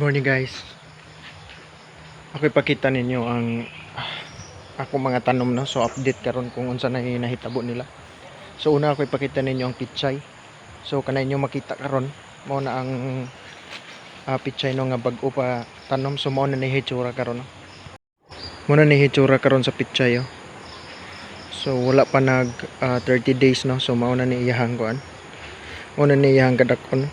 morning guys. Ako ipakita ninyo ang ako mga tanom no. So update karon kung unsa na nahitabo nila. So una ako ipakita ninyo ang pichay. So kanay nyo makita karon mao na ang pichay no nga bag-o pa tanom. So mao na ni hitsura karon no. Mao na ni hitsura karon sa pichay oh. So wala pa nag 30 days no. So mao na ni iyahang kuan. Mao na ni iyahang kadakon.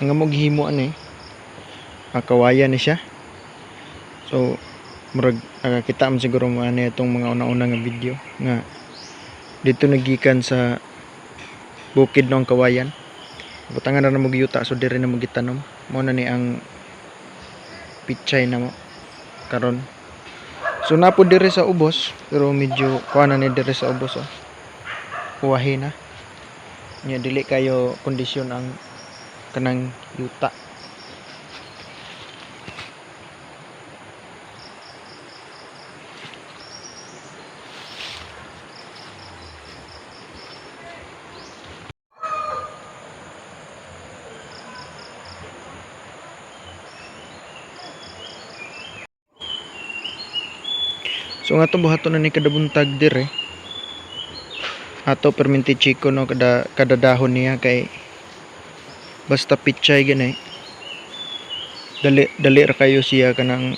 Nga mo gihimuan kawayan ni siya. So murag kita man siguro mo ani itong mga una-una nga video nga dito nagikan sa bukid ng kawayan. Butangan na mo giyuta so diri na mo gitanom. Mao na ni ang pichay na mo karon. So napo diri sa ubos pero medyo kuan na ni diri sa ubos oh. Kuwahi na. Nya dili kayo kondisyon ang kanang yuta. So nga to buhaton na ni kada buntag dire. Ato perminti chiko no kada dahon niya kay basta pichay gani dali ra kayo siya kanang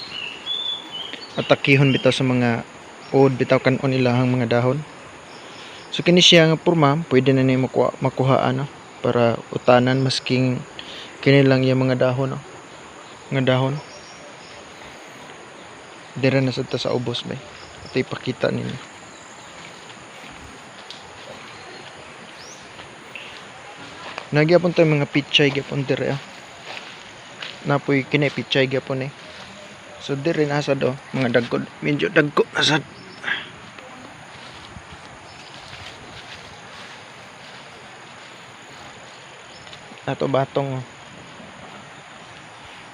atakihon bitaw sa mga od bitaw kanon ilahang mga dahon. So kini siya nga porma pwede na ni makuha no para utanan masking kini lang yung mga dahon no. Nga dahon dira na sa ubos bay. Ito ipakita ninyo. Nagyapon tayo mga pichay gyapon dire ah. Napoy kini pichay gyapon So dire nasa do mga dagko medyo dagko nasad. Ato batong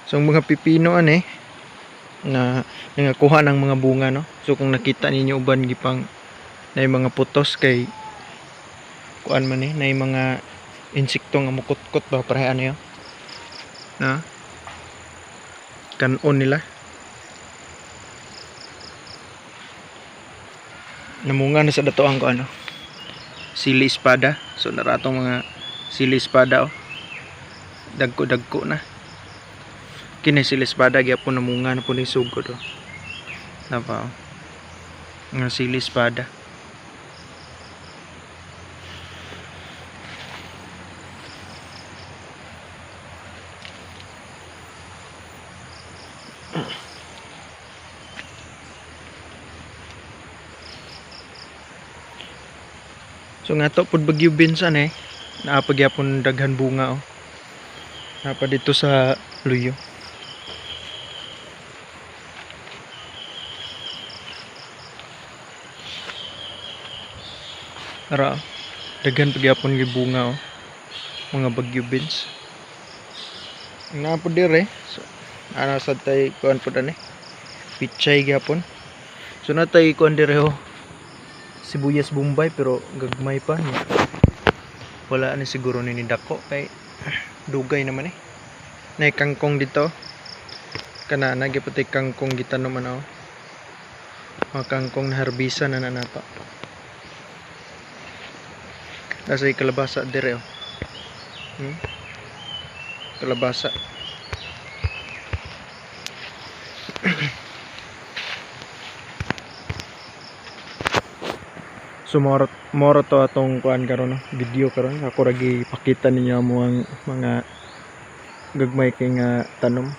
So mga pipino na nangakuha ng mga bunga no. So kung nakita ninyo uban gipang na mga putos kay kuan man na mga insekto nga mukutkot ba para ano yun na kanon nila namunga na sa datoang ko sili espada. So naratong mga sili espada dagko na kini sili espada gyapon namunga na po ni sugod napa nga sili espada. So nga to pud Bagyo Binsan naapagyapon daghan bunga napa dito sa luyo. Ara daghan pagyapon gi bunga mga Bagyo Bins. Nga po dire so ana sad tay kuan pud pichay gyapon. So natay kuan dire sibuyas Bombay pero gagmay pa niya. Wala ni siguro ni dako kay dugay naman nay kangkong dito kana nagyapon kangkong gitanom man mga kangkong na harbisa na nanapa. Nasa kalabasa dire kalabasa. So moro to atong kuan karon video karon ako ra gi pakita ninyo mo ang mga gagmay kay nga tanom.